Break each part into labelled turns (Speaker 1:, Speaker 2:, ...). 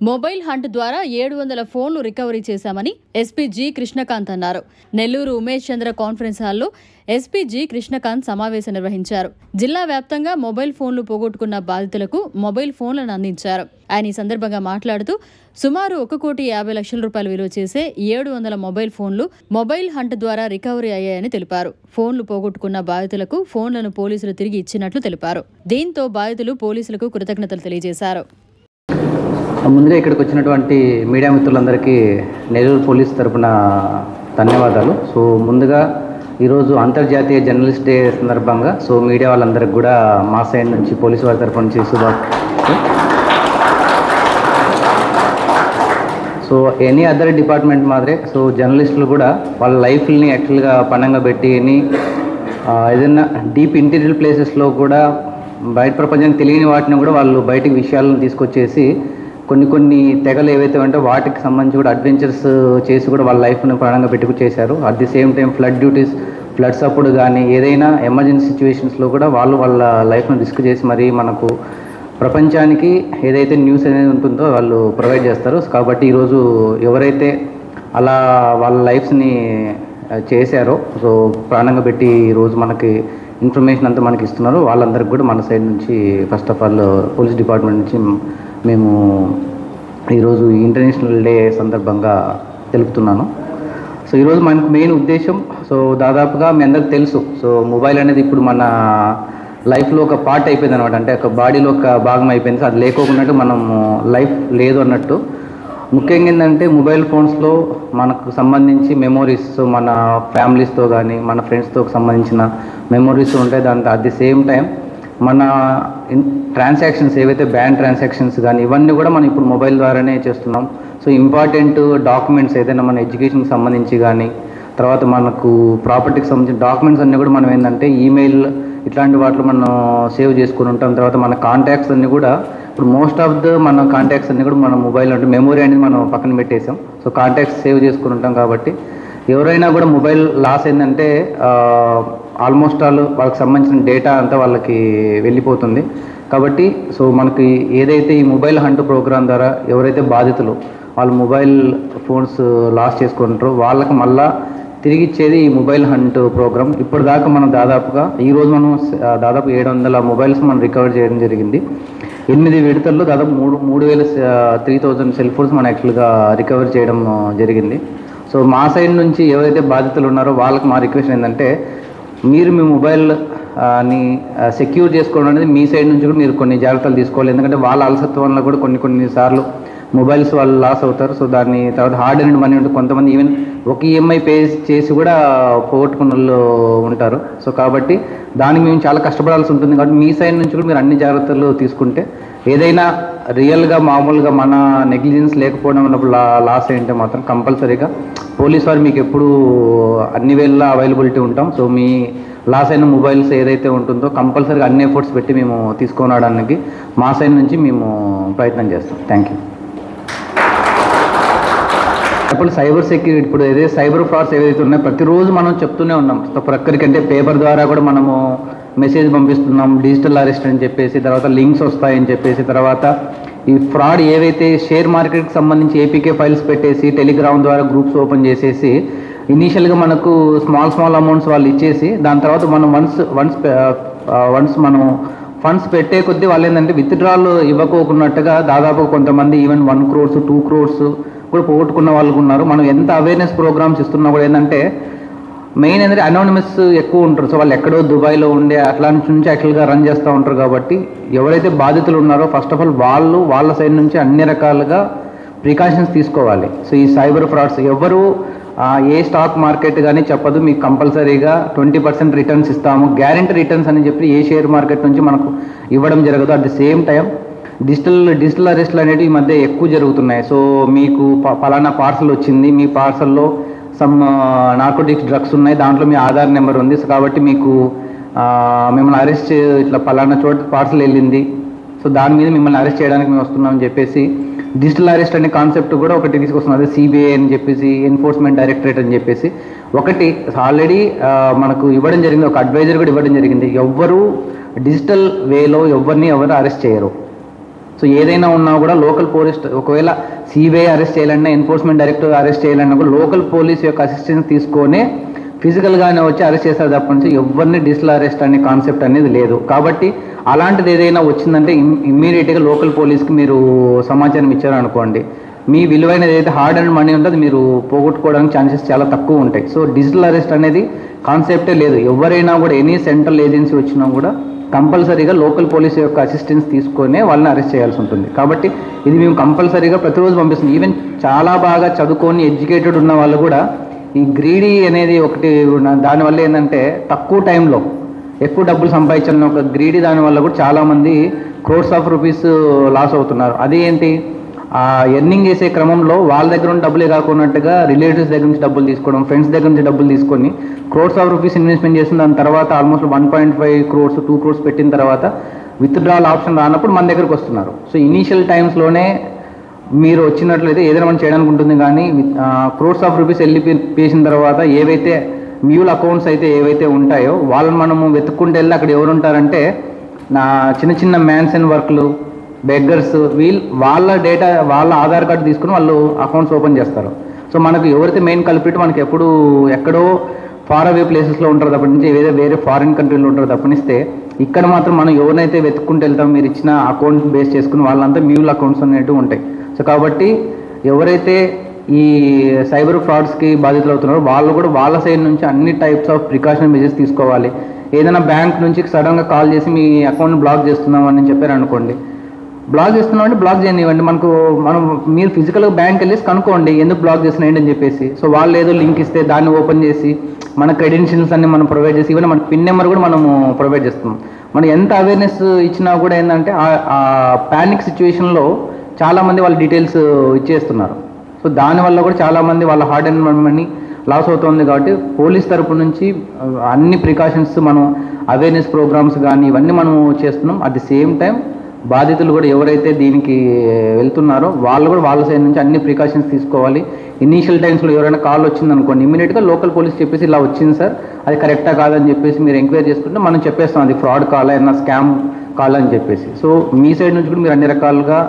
Speaker 1: Mobile hunt ద్వారా 700 ఫోన్లు recovery చేశామని ఎస్పీ జి కృష్ణకాంత్ అన్నారు. నెల్లూరు ఉమేష్ చంద్ర కాన్ఫరెన్స్ హాల్లో ఎస్పీ జి కృష్ణకాంత్ సమావేశం నిర్వహించారు. జిల్లా వ్యాప్తంగా మొబైల్ ఫోన్లు పోగొట్టుకున్న బాధితులకు మొబైల్ ఫోన్లను అందించారు. ఆయన ఈ సందర్భంగా మాట్లాడుతూ సుమారు 1,50,00,000 రూపాయలు విలువ చేసే 700 మొబైల్ ఫోన్లు మొబైల్ హంట్ ద్వారా రికవరీ అయ్యాయని తెలిపారు. ఫోన్లు పోగొట్టుకున్న బాధితులకు ఫోన్లను పోలీసులు తిరిగి ఇచ్చినట్లు తెలిపారు. దీంతో బాధితులు పోలీసులకు కృతజ్ఞతలు తెలియజేశారు.
Speaker 2: ముందుగా ఇక్కడికి వచ్చినటువంటి మీడియా మిత్రులందరికీ నెల్లూరు పోలీస్ తరపున ధన్యవాదాలు. సో ముందుగా ఈరోజు అంతర్జాతీయ జర్నలిస్ట్ డే సందర్భంగా మీడియా వాళ్ళందరికీ కూడా మా సైడ్ నుంచి పోలీసు వారి తరపు నుంచి ఎనీ అదర్ డిపార్ట్మెంట్ మాదిరే జర్నలిస్టులు కూడా వాళ్ళ లైఫ్ని యాక్చువల్గా పణంగా పెట్టి ఏదైనా డీప్ ఇంటీరియర్ ప్లేసెస్లో కూడా బయట ప్రపంచానికి తెలియని వాటిని కూడా వాళ్ళు బయటికి విషయాలను తీసుకొచ్చేసి కొన్ని తెగలు ఏవైతే ఉంటే వాటికి సంబంధించి కూడా అడ్వెంచర్స్ చేసి కూడా వాళ్ళ లైఫ్ని ప్రాణంగా పెట్టుకు చేశారు. At the same time floods అప్పుడు కానీ ఏదైనా ఎమర్జెన్సీ సిచ్యువేషన్స్లో కూడా వాళ్ళ లైఫ్ను రిస్క్ చేసి మరి మనకు ప్రపంచానికి ఏదైతే న్యూస్ అనేది ఉంటుందో వాళ్ళు ప్రొవైడ్ చేస్తారు. కాబట్టి ఈరోజు ఎవరైతే అలా వాళ్ళ లైఫ్స్ని చేశారో ప్రాణంగా పెట్టి ఈరోజు మనకి ఇన్ఫర్మేషన్ అంతా మనకి ఇస్తున్నారు. వాళ్ళందరికీ కూడా మన సైడ్ నుంచి first of all police department నుంచి మేము ఈరోజు ఇంటర్నేషనల్ డే సందర్భంగా తెలుపుతున్నాను. ఈరోజు మనకు మెయిన్ ఉద్దేశం దాదాపుగా మీ అందరికి తెలుసు మొబైల్ అనేది ఇప్పుడు మన లైఫ్లో ఒక పార్ట్ అయిపోయింది అనమాట. అంటే ఒక బాడీలో ఒక భాగం అయిపోయింది. అది లేకోకున్నట్టు మనం లైఫ్ లేదు అన్నట్టు. ముఖ్యంగా ఏంటంటే మొబైల్ ఫోన్స్లో మనకు సంబంధించి మెమోరీస్ మన ఫ్యామిలీస్తో కానీ మన ఫ్రెండ్స్తో సంబంధించిన మెమోరీస్ ఉంటాయి. దాంతో అట్ ది సేమ్ టైం మన ట్రాన్సాక్షన్స్ ఏవైతే బ్యాంక్ ట్రాన్సాక్షన్స్ కానీ ఇవన్నీ కూడా మనం ఇప్పుడు మొబైల్ ద్వారానే చేస్తున్నాం. ఇంపార్టెంట్ డాక్యుమెంట్స్ ఏదైనా మన ఎడ్యుకేషన్కి సంబంధించి కానీ తర్వాత మనకు ప్రాపర్టీకి సంబంధించిన డాక్యుమెంట్స్ అన్నీ కూడా మనం ఏంటంటే ఈమెయిల్ ఇట్లాంటి వాటిలో మనం సేవ్ చేసుకుని ఉంటాం. తర్వాత మన కాంటాక్ట్స్ అన్నీ కూడా ఇప్పుడు మోస్ట్ ఆఫ్ మన కాంటాక్ట్స్ అన్నీ కూడా మన మొబైల్ అంటే మెమొరీ అనేది మనం పక్కన పెట్టేసాం. కాంటాక్ట్స్ సేవ్ చేసుకుని ఉంటాం. కాబట్టి ఎవరైనా కూడా మొబైల్ లాస్ అయిందంటే ఆల్మోస్ట్ వాళ్ళకి సంబంధించిన డేటా అంతా వాళ్ళకి వెళ్ళిపోతుంది. కాబట్టి మనకి ఏదైతే ఈ మొబైల్ హంట్ ప్రోగ్రామ్ ద్వారా ఎవరైతే బాధితులు వాళ్ళు మొబైల్ ఫోన్స్ లాస్ చేసుకుంటారో వాళ్ళకి మళ్ళా తిరిగి ఇచ్చేది ఈ మొబైల్ హంట్ ప్రోగ్రామ్. ఇప్పటిదాకా మనం దాదాపుగా ఈరోజు మనం దాదాపు 700 మొబైల్స్ మనం రికవర్ చేయడం జరిగింది. 8 విడతల్లో దాదాపు 3,000 సెల్ ఫోన్స్ మనం యాక్చువల్గా రికవర్ చేయడం జరిగింది. మా సైడ్ నుంచి ఎవరైతే బాధితులు ఉన్నారో వాళ్ళకి మా రిక్వెస్ట్ ఏంటంటే మీరు మీ మొబైల్ని సెక్యూర్ చేసుకోవడం అనేది మీ సైడ్ నుంచి కూడా మీరు కొన్ని జాగ్రత్తలు తీసుకోవాలి. ఎందుకంటే వాళ్ళ అలసత్వం వల్ల కూడా కొన్నిసార్లు మొబైల్స్ వాళ్ళు లాస్ అవుతారు. దాన్ని తర్వాత హార్డ్ అండ్ మనీ ఉంటుంది. కొంతమంది ఈవెన్ ఒక ఈఎంఐ పే చేసి కూడా పోగొట్టుకున్న వాళ్ళు ఉంటారు. కాబట్టి దానికి మేము చాలా కష్టపడాల్సి ఉంటుంది. కాబట్టి మీ సైడ్ నుంచి కూడా మీరు అన్ని జాగ్రత్తలు తీసుకుంటే ఏదైనా రియల్గా మామూలుగా మన నెగ్లిజెన్స్ లేకపోవడం ఉన్నప్పుడు లాస్ అయింటే మాత్రం కంపల్సరీగా పోలీస్ వారు మీకు ఎప్పుడు అన్ని వేళ అవైలబిలిటీ ఉంటాం. మీ లాస్ అయిన మొబైల్స్ ఏదైతే ఉంటుందో కంపల్సరీగా అన్ని ఎఫర్ట్స్ పెట్టి మేము తీసుకురావడానికి మా సైడ్ నుంచి మేము ప్రయత్నం చేస్తాం. Thank you. ఇప్పుడు సైబర్ సెక్యూరిటీ ఇప్పుడు ఏదైతే సైబర్ ఫ్రాడ్స్ ఏవైతే ఉన్నాయో ప్రతిరోజు మనం చెప్తూనే ఉన్నాం. ప్రక్కరికంటే పేపర్ ద్వారా కూడా మనము మెసేజ్ పంపిస్తున్నాం, డిజిటల్ అరెస్ట్ అని చెప్పేసి, తర్వాత లింక్స్ వస్తాయని చెప్పేసి, తర్వాత ఈ ఫ్రాడ్ ఏవైతే షేర్ మార్కెట్కి సంబంధించి ఏపీకే ఫైల్స్ పెట్టేసి టెలిగ్రామ్ ద్వారా గ్రూప్స్ ఓపెన్ చేసేసి ఇనీషియల్గా మనకు స్మాల్ అమౌంట్స్ వాళ్ళు ఇచ్చేసి దాని తర్వాత మనం వన్స్ మనం ఫండ్స్ పెట్టే కొద్దీ వాళ్ళు ఏంటంటే విత్డ్రాలు ఇవ్వకోకున్నట్టుగా దాదాపు కొంతమంది ఈవెన్ 1 crore 2 crores కూడా పోగొట్టుకున్న వాళ్ళు ఉన్నారు. మనం ఎంత అవేర్నెస్ ప్రోగ్రామ్స్ ఇస్తున్నా కూడా ఏంటంటే మెయిన్ ఏంటంటే అనానిమస్ ఎక్కువ ఉంటారు. వాళ్ళు ఎక్కడో దుబాయ్లో ఉండే అట్లాంటి నుంచి యాక్చువల్గా రన్ చేస్తూ ఉంటారు. కాబట్టి ఎవరైతే బాధితులు ఉన్నారో ఫస్ట్ ఆఫ్ ఆల్ వాళ్ళ సైడ్ నుంచి అన్ని రకాలుగా ప్రికాషన్స్ తీసుకోవాలి. ఈ సైబర్ ఫ్రాడ్స్ ఎవరు ఏ స్టాక్ మార్కెట్ కానీ చెప్పదు మీకు కంపల్సరీగా 20% రిటర్న్స్ ఇస్తాము, గ్యారెంటీ రిటర్న్స్ అని చెప్పి ఏ షేర్ మార్కెట్ నుంచి మనకు ఇవ్వడం జరగదు. At the same time digital అరెస్ట్లు అనేవి ఈ మధ్య ఎక్కువ జరుగుతున్నాయి. మీకు పలానా పార్సల్ వచ్చింది, మీ పార్సల్లో సమ్ నార్కోటిక్స్ డ్రగ్స్ ఉన్నాయి, దాంట్లో మీ ఆధార్ నెంబర్ ఉంది. కాబట్టి మీకు మిమ్మల్ని అరెస్ట్ ఇట్లా పలానా చోట పార్సల్ వెళ్ళింది, దాని మీద మిమ్మల్ని అరెస్ట్ చేయడానికి మేము వస్తున్నామని చెప్పేసి డిజిటల్ అరెస్ట్ అనే కాన్సెప్ట్ కూడా ఒకటి తీసుకొస్తున్నారు. సిబిఐ అని చెప్పేసి, ఎన్ఫోర్స్మెంట్ డైరెక్టరేట్ అని చెప్పేసి ఒకటి ఆల్రెడీ మనకు ఇవ్వడం జరిగింది. ఒక అడ్వైజర్ కూడా ఇవ్వడం జరిగింది. ఎవ్వరు డిజిటల్ వేలో ఎవరు అరెస్ట్ చేయరు. సో ఏదైనా ఉన్నా కూడా లోకల్ పోలీస్, ఒకవేళ సిబిఐ అరెస్ట్ చేయాలన్నా, ఎన్ఫోర్స్మెంట్ డైరెక్టర్ అరెస్ట్ చేయాలన్నా కూడా లోకల్ పోలీస్ యొక్క అసిస్టెన్స్ తీసుకొని ఫిజికల్గానే వచ్చి అరెస్ట్ చేస్తారు తప్ప నుంచి ఎవరిని డిజిటల్ అరెస్ట్ అనే కాన్సెప్ట్ అనేది లేదు. కాబట్టి అలాంటిది ఏదైనా వచ్చిందంటే ఇమ్మీడియట్గా లోకల్ పోలీస్కి మీరు సమాచారం ఇచ్చారనుకోండి, మీ విలువైనది ఏదైతే హార్డ్ అండ్ మనీ ఉందో అది మీరు పోగొట్టుకోవడానికి ఛాన్సెస్ చాలా తక్కువ ఉంటాయి. సో డిజిటల్ అరెస్ట్ అనేది కాన్సెప్టే లేదు. ఎవరైనా కూడా ఎనీ సెంట్రల్ ఏజెన్సీ వచ్చినా కూడా కంపల్సరీగా లోకల్ పోలీస్ యొక్క అసిస్టెన్స్ తీసుకొనే వాళ్ళని అరెస్ట్ చేయాల్సి ఉంటుంది. కాబట్టి ఇది మేము కంపల్సరీగా ప్రతిరోజు పంపిస్తుంది. ఈవెన్ చాలా బాగా చదువుకొని ఎడ్యుకేటెడ్ ఉన్న వాళ్ళు కూడా ఈ గ్రీడీ అనేది ఒకటి దానివల్ల ఏంటంటే తక్కువ టైంలో ఎక్కువ డబ్బులు సంపాదించాలని ఒక గ్రీడీ దానివల్ల కూడా చాలామంది క్రోర్స్ ఆఫ్ రూపీస్ లాస్ అవుతున్నారు. అది ఏంటి, ఎర్నింగ్ చేసే క్రమంలో వాళ్ళ దగ్గర ఉన్న డబ్బులే కాకున్నట్టుగా రిలేటివ్స్ దగ్గర నుంచి డబ్బులు తీసుకోవడం, ఫ్రెండ్స్ దగ్గర నుంచి డబ్బులు తీసుకొని క్రోర్స్ ఆఫ్ రూపీస్ ఇన్వెస్ట్మెంట్ చేసిన దాని తర్వాత ఆల్మోస్ట్ 1.5 crores 2 crores పెట్టిన తర్వాత విత్డ్రాల్ ఆప్షన్ రానప్పుడు మన దగ్గరకు వస్తున్నారు. సో ఇనీషియల్ టైమ్స్లోనే మీరు వచ్చినట్లయితే ఏదైనా మనం చేయడానికి ఉంటుంది. కానీ క్రోర్స్ ఆఫ్ రూపీస్ వెళ్ళిపోసిన తర్వాత ఏవైతే మ్యూల్ అకౌంట్స్ అయితే ఏవైతే ఉంటాయో వాళ్ళని మనము వెతుక్కుంటూ వెళ్ళి అక్కడ ఎవరు ఉంటారంటే చిన్న చిన్న మ్యాన్స్ అండ్ వర్క్లు, బెగ్గర్స్, వాళ్ళ డేటా, వాళ్ళ ఆధార్ కార్డు తీసుకుని వాళ్ళు అకౌంట్స్ ఓపెన్ చేస్తారు. సో మనకు ఎవరైతే మెయిన్ కల్పిట్ మనకి ఎక్కడో ఫార్ అవే ప్లేసెస్లో ఉంటారు తప్పటి నుంచి వేరే ఫారిన్ కంట్రీలో ఉంటారు తప్పనిస్తే ఇక్కడ మాత్రం మనం ఎవరినైతే వెతుక్కుంటూ వెళ్తాం మీరు ఇచ్చిన అకౌంట్ బేస్ చేసుకుని వాళ్ళంతా మ్యూల్ అకౌంట్స్ అనేవి ఉంటాయి. సో కాబట్టి ఎవరైతే ఈ సైబర్ ఫ్రాడ్స్కి బాధితులు అవుతున్నారో వాళ్ళు కూడా వాళ్ళ సైడ్ నుంచి అన్ని టైప్స్ ఆఫ్ ప్రికాషన్ మెజర్స్ తీసుకోవాలి. ఏదైనా బ్యాంక్ నుంచి సడన్గా కాల్ చేసి మీ అకౌంట్ బ్లాక్ చేస్తున్నామని చెప్పారు అనుకోండి, బ్లాక్ చేస్తున్నామంటే బ్లాక్ చేయనివ్వండి. మీరు ఫిజికల్గా బ్యాంక్ వెళ్ళేసి కనుక్కోండి ఎందుకు బ్లాక్ చేస్తున్నాయండి అని చెప్పేసి. సో వాళ్ళు ఏదో లింక్ ఇస్తే దాన్ని ఓపెన్ చేసి మన క్రెడెన్షియల్స్ అన్ని మనం ప్రొవైడ్ చేసి ఈవెన్ మన పిన్ నెంబర్ కూడా మనము ప్రొవైడ్ చేస్తున్నాం. మనం ఎంత అవేర్నెస్ ఇచ్చినా కూడా ఏంటంటే ఆ ప్యానిక్ సిచ్యువేషన్లో చాలామంది వాళ్ళ డీటెయిల్స్ ఇచ్చేస్తున్నారు. సో దానివల్ల కూడా చాలామంది వాళ్ళ హార్డ్ అండ్ మనీ లాస్ అవుతుంది. కాబట్టి పోలీస్ తరపు నుంచి అన్ని ప్రికాషన్స్ మనం అవేర్నెస్ ప్రోగ్రామ్స్ కానీ ఇవన్నీ మనం చేస్తున్నాం. అట్ ది సేమ్ టైం బాధితులు కూడా ఎవరైతే దీనికి వెళ్తున్నారో వాళ్ళు కూడా వాళ్ళ సైడ్ నుంచి అన్ని ప్రికాషన్స్ తీసుకోవాలి. ఇనీషియల్ టైమ్స్లో ఎవరైనా కాల్ వచ్చింది అనుకోండి, ఇమీడియట్గా లోకల్ పోలీస్ చెప్పేసి ఇలా వచ్చింది సార్, అది కరెక్టా కాదని చెప్పేసి మీరు ఎంక్వైరీ చేసుకుంటే మనం చెప్పేస్తాం అది ఫ్రాడ్ కాల్ అయినా స్కామ్ కాల్ అని చెప్పేసి. సో మీ సైడ్ నుంచి కూడా మీరు అన్ని రకాలుగా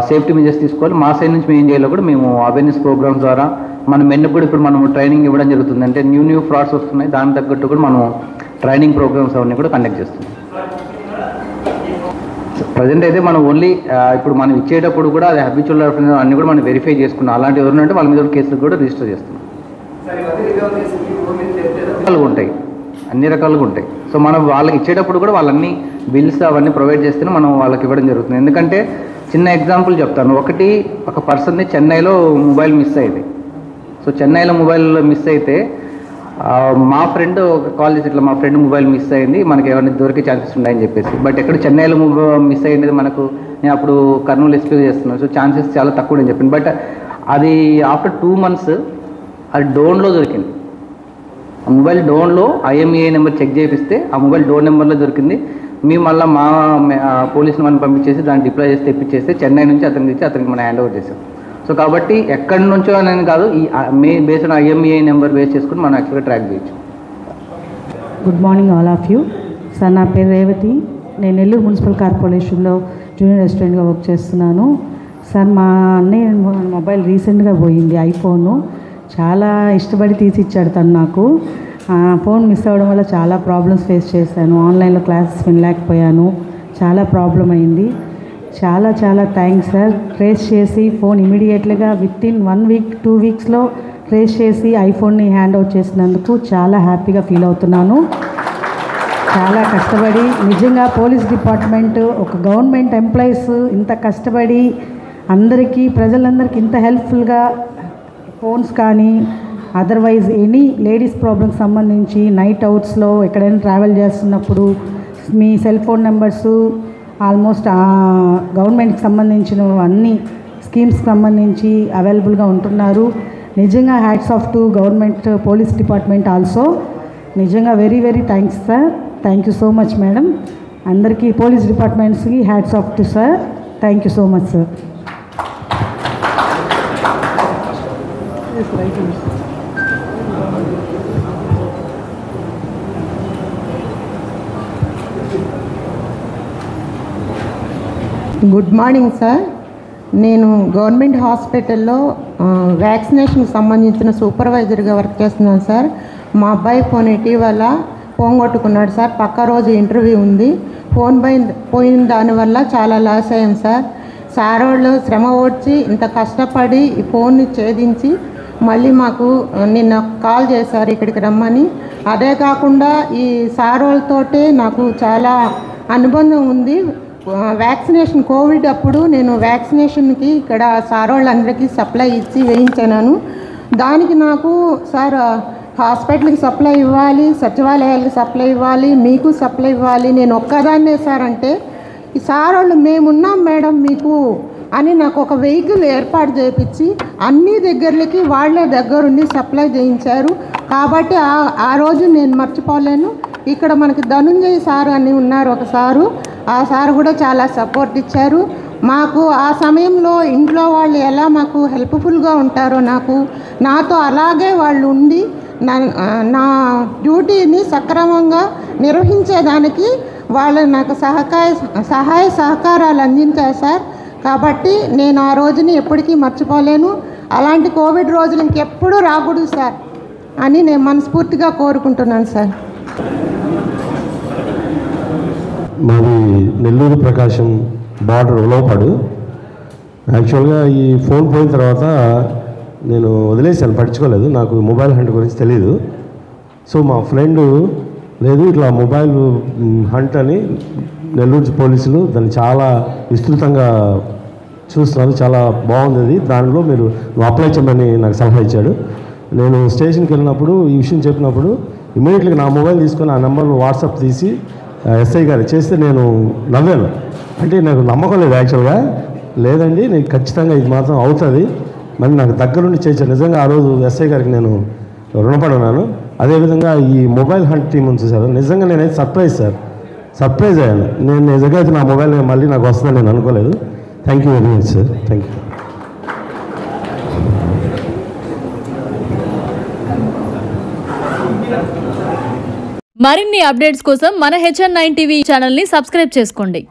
Speaker 2: సేఫ్టీ మెజర్స్ తీసుకోవాలి. మా సైడ్ నుంచి మేము ఏం చేయాలో కూడా మేము అవేర్నెస్ ప్రోగ్రామ్స్ ద్వారా మన మెన్నుకు కూడా ఇప్పుడు మనం ట్రైనింగ్ ఇవ్వడం జరుగుతుంది. అంటే న్యూ ఫ్రాడ్స్ వస్తున్నాయి, దానికి తగ్గట్టు కూడా మనం ట్రైనింగ్ ప్రోగ్రామ్స్ అవన్నీ కూడా కండక్ట్ చేస్తున్నాం. ప్రజెంట్ అయితే మనం ఓన్లీ ఇప్పుడు మనం ఇచ్చేటప్పుడు కూడా అది హ్యాబిచువల్ రెఫరెన్స్ అన్ని కూడా మనం వెరిఫై చేసుకున్నాం. అలాంటి ఎవరుంటే వాళ్ళ మీద కేసులు కూడా రిజిస్టర్ చేస్తున్నాం. ఉంటాయి, అన్ని రకాలుగా ఉంటాయి. సో మనం వాళ్ళకి ఇచ్చేటప్పుడు కూడా వాళ్ళన్ని బిల్స్ అవన్నీ ప్రొవైడ్ చేస్తేనే మనం వాళ్ళకి ఇవ్వడం జరుగుతుంది. ఎందుకంటే చిన్న ఎగ్జాంపుల్ చెప్తాను. ఒక పర్సన్ని చెన్నైలో మొబైల్ మిస్ అయింది. సో చెన్నైలో మొబైల్ మిస్ అయితే మా ఫ్రెండ్ కాల్ చేసి ఇట్లా మా ఫ్రెండ్ మొబైల్ మిస్ అయింది, మనకి ఏమైనా దొరికే ఛాన్సెస్ ఉన్నాయని చెప్పేసి. బట్ ఎక్కడ చెన్నైలో మిస్ అయ్యేది నేను అప్పుడు కర్నూలు ఎక్స్ప్లెయిన్ చేస్తున్నాను. సో ఛాన్సెస్ చాలా తక్కువ అని చెప్పింది. బట్ అది ఆఫ్టర్ 2 months అది డోన్లో దొరికింది. ఆ మొబైల్ డోన్లో IMEI నెంబర్ చెక్ చేపిస్తే ఆ మొబైల్ డోన్ నెంబర్లో దొరికింది. మేము మళ్ళీ మా పోలీసుని మనం పంపించేసి దాన్ని డిప్లాయ్ చేసి తెప్పించేస్తే చెన్నై నుంచి అతనికి మనం హ్యాండ్ ఓవర్ చేసాం. సో కాబట్టి ఎక్కడి నుంచో అనేది కాదు, ఈ బేస్డ్ IMEI నెంబర్ బేస్ చేసుకుని మనం యాక్చువల్గా ట్రాక్ చేయొచ్చు.
Speaker 3: Good morning all of you. Sir నా పేరు రేవతి, నేను నెల్లూరు మున్సిపల్ కార్పొరేషన్లో జూనియర్ రెస్టారెంట్గా వర్క్ చేస్తున్నాను. సార్ మా అన్నయ్య మొబైల్ రీసెంట్గా పోయింది, ఐఫోను. చాలా ఇష్టపడి తీసిచ్చాడు తను నాకు. ఫోన్ మిస్ అవ్వడం వల్ల చాలా ప్రాబ్లమ్స్ ఫేస్ చేశాను. ఆన్లైన్లో క్లాసెస్ వినలేకపోయాను, చాలా ప్రాబ్లం అయింది. చాలా థ్యాంక్స్ సార్. ట్రేస్ చేసి ఫోన్ ఇమీడియట్గా వితిన్ 1 week 2 weeksలో ట్రేస్ చేసి ఐఫోన్ని హ్యాండ్ అవుట్ చేసినందుకు చాలా హ్యాపీగా ఫీల్ అవుతున్నాను. చాలా కష్టపడి నిజంగా పోలీస్ డిపార్ట్మెంట్ ఒక గవర్నమెంట్ ఎంప్లాయీస్ ఇంత కష్టపడి అందరికీ ప్రజలందరికీ ఇంత హెల్ప్ఫుల్గా ఫోన్స్ కానీ అదర్వైజ్ ఎనీ లేడీస్ ప్రాబ్లమ్స్ సంబంధించి నైట్ అవుట్స్లో ఎక్కడైనా ట్రావెల్ చేస్తున్నప్పుడు మీ సెల్ ఫోన్ నెంబర్సు ఆల్మోస్ట్ గవర్నమెంట్కి సంబంధించిన అన్ని స్కీమ్స్కి సంబంధించి అవైలబుల్గా ఉంటున్నారు. నిజంగా hats off to government police department also. నిజంగా very thanks sir. Thank you so much madam. అందరికీ పోలీస్ డిపార్ట్మెంట్స్కి hats off to sir. Thank you so much sir.
Speaker 4: Good morning sir. నేను గవర్నమెంట్ హాస్పిటల్లో వ్యాక్సినేషన్కి సంబంధించిన సూపర్వైజర్గా వర్క్ చేస్తున్నాను సార్. మా అబ్బాయి phone ఇటీవల పోగొట్టుకున్నాడు సార్. పక్క రోజు ఇంటర్వ్యూ ఉంది. ఫోన్ పోయిన దానివల్ల చాలా లాస్ అయ్యాం సార్. సార్ వాళ్ళు శ్రమ ఓడ్చి ఇంత కష్టపడి ఈ ఫోన్ని ఛేదించి మళ్ళీ మాకు నిన్న కాల్ చేశారు ఇక్కడికి రమ్మని. అదే కాకుండా ఈ సార్ వాళ్ళతోటే నాకు చాలా అనుబంధం ఉంది. వ్యాక్సినేషన్ కోవిడ్ అప్పుడు నేను వ్యాక్సినేషన్కి ఇక్కడ సార్ వాళ్ళందరికీ సప్లై ఇచ్చి వేయించాను. దానికి నాకు సార్ హాస్పిటల్కి సప్లై ఇవ్వాలి, సచివాలయాలకు సప్లై ఇవ్వాలి, మీకు సప్లై ఇవ్వాలి, నేను ఒక్కదాన్నే సార్ అంటే ఈ సార్ వాళ్ళు మేమున్నాం మేడం మీకు అని నాకు ఒక వెహికల్ ఏర్పాటు చేయించి అన్ని దగ్గరలకి వాళ్ళే దగ్గరుండి సప్లై చేయించారు. కాబట్టి ఆ రోజు నేను మర్చిపోలేను. ఇక్కడ మనకి ధనుంజయ్ సార్ అని ఉన్నారు ఒక సారు. ఆ సార్ కూడా చాలా సపోర్ట్ ఇచ్చారు మాకు. ఆ సమయంలో ఇంట్లో వాళ్ళు ఎలా మాకు హెల్ప్ఫుల్గా ఉంటారో నాతో అలాగే వాళ్ళు ఉండి నా డ్యూటీని సక్రమంగా నిర్వహించేదానికి వాళ్ళు నాకు సహాయ సహకారాలు అందించారు సార్. కాబట్టి నేను ఆ రోజుని ఎప్పటికీ మర్చిపోలేను. అలాంటి కోవిడ్ రోజులు ఇంకెప్పుడు రాకూడదు సార్ అని నేను మనస్ఫూర్తిగా కోరుకుంటున్నాను సార్.
Speaker 5: మాది నెల్లూరు ప్రకాశం బార్డర్ ఉలవపాడు. యాక్చువల్గా ఈ ఫోన్ పోయిన తర్వాత నేను వదిలేసాను, పట్టించుకోలేదు. నాకు మొబైల్ హంట్ గురించి తెలియదు. సో మా ఫ్రెండ్ లేదు ఇట్లా మొబైల్ హంట్ అని నెల్లూరు పోలీసులు దాన్ని చాలా విస్తృతంగా చూస్తున్నారు, చాలా బాగుంది అది, దానిలో మీరు అప్లై చేయమని నాకు సలహా ఇచ్చాడు. నేను స్టేషన్కి వెళ్ళినప్పుడు ఈ విషయం చెప్పినప్పుడు ఇమీడియట్గా నా మొబైల్ తీసుకొని ఆ నెంబర్లో వాట్సాప్ తీసి ఎస్ఐ గారు చేస్తే నేను నవ్వాను. అంటే నాకు నమ్మకం లేదు యాక్చువల్గా. లేదండి నీకు ఖచ్చితంగా ఇది మాత్రం అవుతుంది, మరి నాకు దగ్గరుండి చేయించాను. నిజంగా ఆ రోజు ఎస్ఐ గారికి నేను రుణపడి ఉన్నాను. అదేవిధంగా ఈ మొబైల్ హంట్ టీం ఉంది సార్, నిజంగా నేనైతే సర్ప్రైజ్ అయ్యాను. నేను నిజంగా అయితే నా మొబైల్ మళ్ళీ నాకు వస్తుందని నేను అనుకోలేదు. Thank you very much sir. Thank you.
Speaker 1: మరిన్ని అప్డేట్స్ కోసం మన HN9 టీవీ ఛానల్ని సబ్స్క్రైబ్ చేసుకోండి.